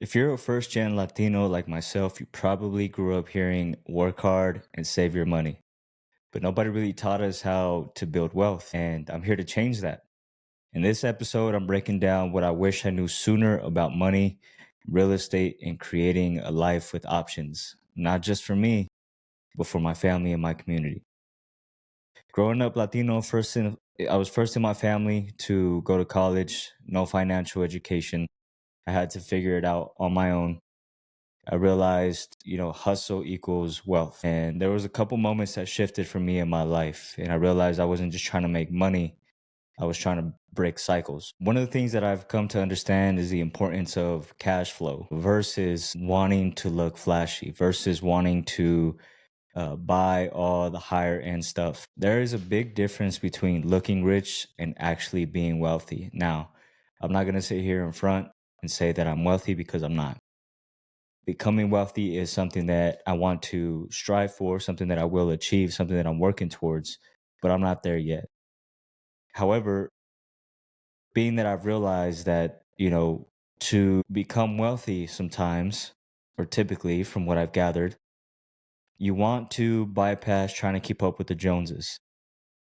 If you're a first gen Latino like myself, you probably grew up hearing work hard and save your money. But nobody really taught us how to build wealth. And I'm here to change that. In this episode, I'm breaking down what I wish I knew sooner about money, real estate, and creating a life with options, not just for me, but for my family and my community. Growing up Latino, I was first in my family to go to college, no financial education. I had to figure it out on my own. I realized, hustle equals wealth. And there was a couple moments that shifted for me in my life. And I realized I wasn't just trying to make money, I was trying to break cycles. One of the things that I've come to understand is the importance of cash flow versus wanting to look flashy, versus wanting to buy all the higher end stuff. There is a big difference between looking rich and actually being wealthy. Now, I'm not going to sit here in front and say that I'm wealthy because I'm not. Becoming wealthy is something that I want to strive for, something that I will achieve, something that I'm working towards, but I'm not there yet. However, being that I've realized that, to become wealthy sometimes, or typically from what I've gathered, you want to bypass trying to keep up with the Joneses.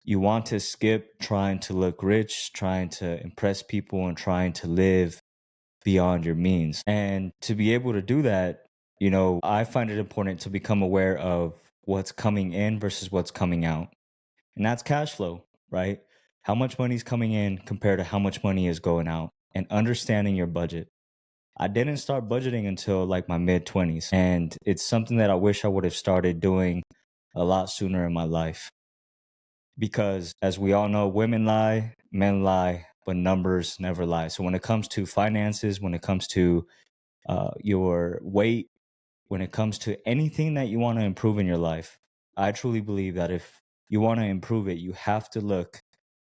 You want to skip trying to look rich, trying to impress people, and trying to live beyond your means. And to be able to do that, I find it important to become aware of what's coming in versus what's coming out. And that's cash flow, right? How much money is coming in compared to how much money is going out and understanding your budget. I didn't start budgeting until like my mid 20s. And it's something that I wish I would have started doing a lot sooner in my life. Because as we all know, women lie, men lie, but numbers never lie. So when it comes to finances, when it comes to your weight, when it comes to anything that you want to improve in your life, I truly believe that if you want to improve it, you have to look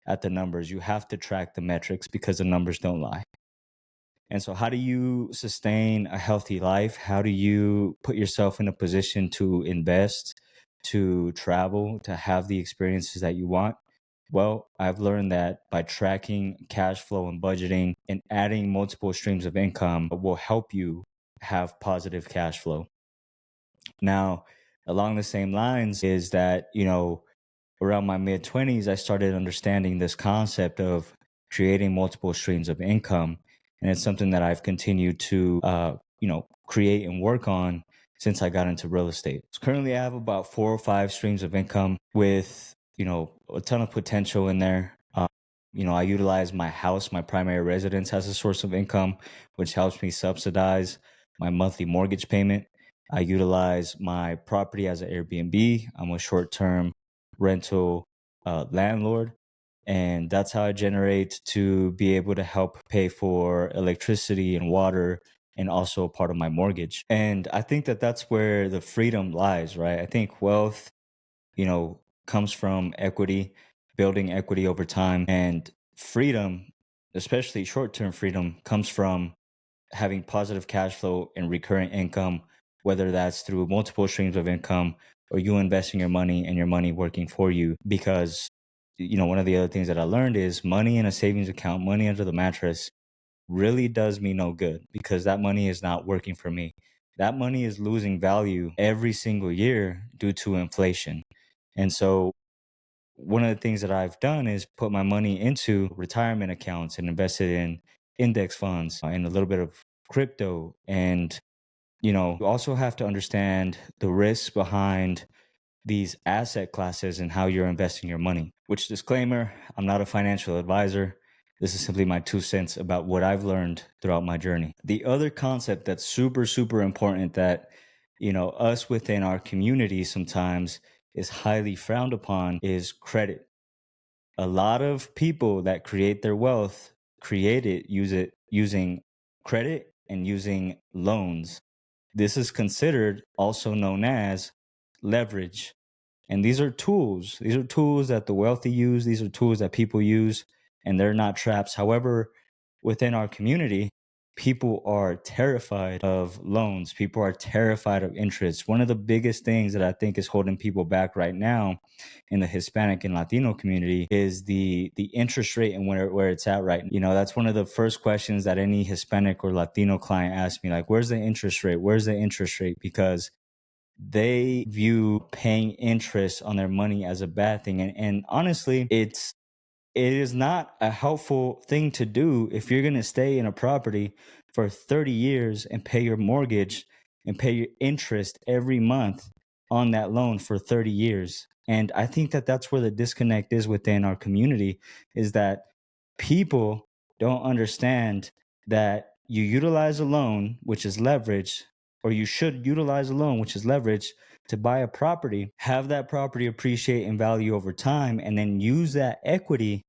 at the numbers. You have to track the metrics because the numbers don't lie. And so, how do you sustain a healthy life? How do you put yourself in a position to invest, to travel, to have the experiences that you want? Well, I've learned that by tracking cash flow and budgeting and adding multiple streams of income will help you have positive cash flow. Now, along the same lines is that, around my mid 20s, I started understanding this concept of creating multiple streams of income. And it's something that I've continued to, create and work on since I got into real estate. So currently, I have about 4 or 5 streams of income with, a ton of potential in there. I utilize my house, my primary residence, as a source of income, which helps me subsidize my monthly mortgage payment. I utilize my property as an Airbnb. I'm a short term rental landlord. And that's how I generate to be able to help pay for electricity and water and also a part of my mortgage. And I think that that's where the freedom lies, right? I think wealth, comes from equity, building equity over time, and freedom, especially short term freedom, comes from having positive cash flow and recurring income, whether that's through multiple streams of income or you investing your money and your money working for you. Because, one of the other things that I learned is money in a savings account, money under the mattress really does me no good because that money is not working for me. That money is losing value every single year due to inflation. And so, one of the things that I've done is put my money into retirement accounts and invested in index funds and a little bit of crypto. And, you also have to understand the risks behind these asset classes and how you're investing your money. Which, disclaimer, I'm not a financial advisor. This is simply my 2 cents about what I've learned throughout my journey. The other concept that's super, super important that, us within our community sometimes is highly frowned upon is credit. A lot of people that create their wealth use it using credit and using loans. This is considered also known as leverage. And these are tools. These are tools that the wealthy use. These are tools that people use, and they're not traps. However, within our community, people are terrified of loans. People are terrified of interest. One of the biggest things that I think is holding people back right now in the Hispanic and Latino community is the interest rate and where it's at right now. You know, that's one of the first questions that any Hispanic or Latino client asks me, like, where's the interest rate? Where's the interest rate? Because they view paying interest on their money as a bad thing. And honestly, it is not a helpful thing to do if you're going to stay in a property for 30 years and pay your mortgage and pay your interest every month on that loan for 30 years. And I think that that's where the disconnect is within our community, is that people don't understand that you utilize a loan, which is leverage, or you should utilize a loan, which is leverage, to buy a property, have that property appreciate in value over time, and then use that equity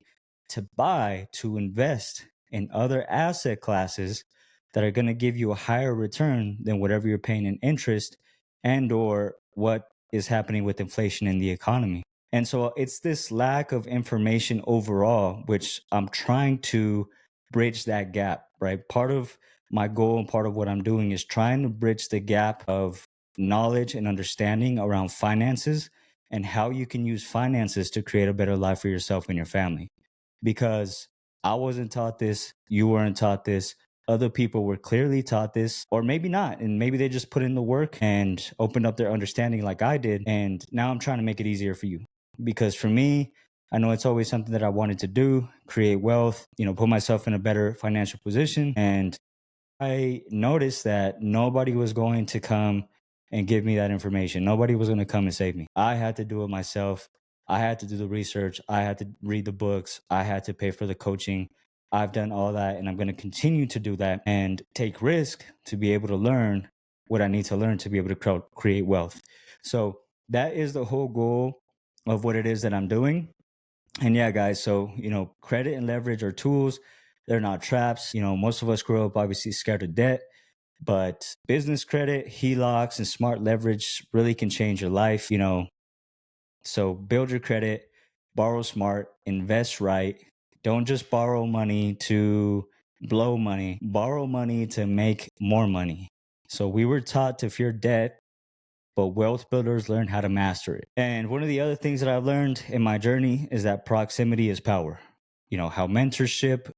to invest in other asset classes that are going to give you a higher return than whatever you're paying in interest and or what is happening with inflation in the economy. And so it's this lack of information overall, which I'm trying to bridge that gap, right? Part of my goal and part of what I'm doing is trying to bridge the gap of knowledge and understanding around finances and how you can use finances to create a better life for yourself and your family. Because I wasn't taught this, you weren't taught this, other people were clearly taught this, or maybe not. And maybe they just put in the work and opened up their understanding like I did. And now I'm trying to make it easier for you. Because for me, I know it's always something that I wanted to do, create wealth, you know, put myself in a better financial position. And I noticed that nobody was going to come and give me that information. Nobody was going to come and save me. I had to do it myself. I had to do the research. I had to read the books. I had to pay for the coaching. I've done all that and I'm going to continue to do that and take risk to be able to learn what I need to learn to be able to create wealth. So that is the whole goal of what it is that I'm doing. And yeah, guys, so, you know, credit and leverage are tools. They're not traps. You know, most of us grew up obviously scared of debt, but business credit, HELOCs, and smart leverage really can change your life. You know, so build your credit, borrow smart, invest right. Don't just borrow money to blow money, borrow money to make more money. So we were taught to fear debt, but wealth builders learn how to master it. And one of the other things that I've learned in my journey is that proximity is power. You know, how mentorship,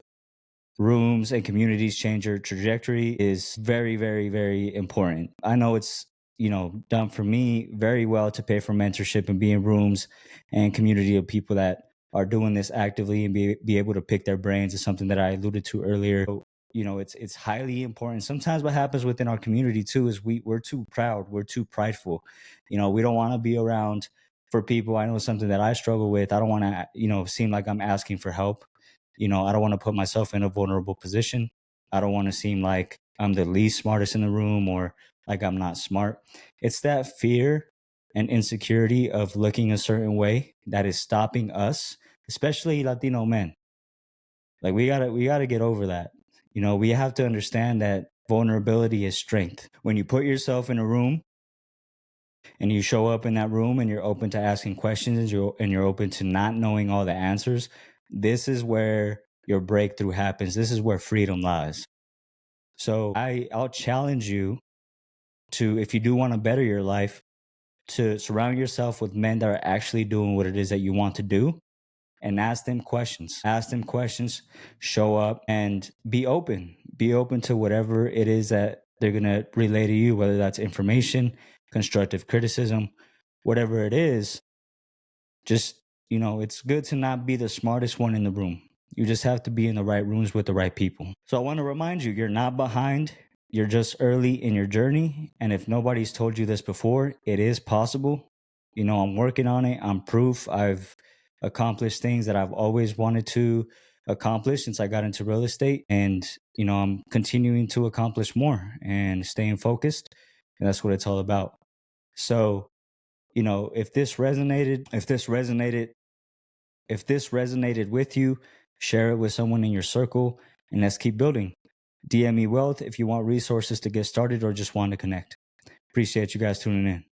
rooms, and communities change your trajectory is very, very, very important. I know it's, you know, done for me very well to pay for mentorship and be in rooms and community of people that are doing this actively and be able to pick their brains is something that I alluded to earlier. So, you know, it's highly important. Sometimes what happens within our community too is we're too proud, we're too prideful. You know, we don't want to be around for people. I know something that I struggle with. I don't want to, you know, seem like I'm asking for help. You know, I don't want to put myself in a vulnerable position. I don't want to seem like I'm the least smartest in the room or like I'm not smart. It's that fear and insecurity of looking a certain way that is stopping us, especially Latino men. Like we gotta get over that. You know, we have to understand that vulnerability is strength. When you put yourself in a room and you show up in that room and you're open to asking questions and you're open to not knowing all the answers, this is where your breakthrough happens. This is where freedom lies. So I'll challenge you to, if you do want to better your life, to surround yourself with men that are actually doing what it is that you want to do and ask them questions. Ask them questions, show up and be open. Be open to whatever it is that they're going to relay to you, whether that's information, constructive criticism, whatever it is. Just, you know, it's good to not be the smartest one in the room. You just have to be in the right rooms with the right people. So I want to remind you, you're not behind. You're just early in your journey. And if nobody's told you this before, it is possible. You know, I'm working on it. I'm proof. I've accomplished things that I've always wanted to accomplish since I got into real estate. And, you know, I'm continuing to accomplish more and staying focused. And that's what it's all about. So, you know, if this resonated with you, share it with someone in your circle and let's keep building. DM me wealth if you want resources to get started or just want to connect. Appreciate you guys tuning in.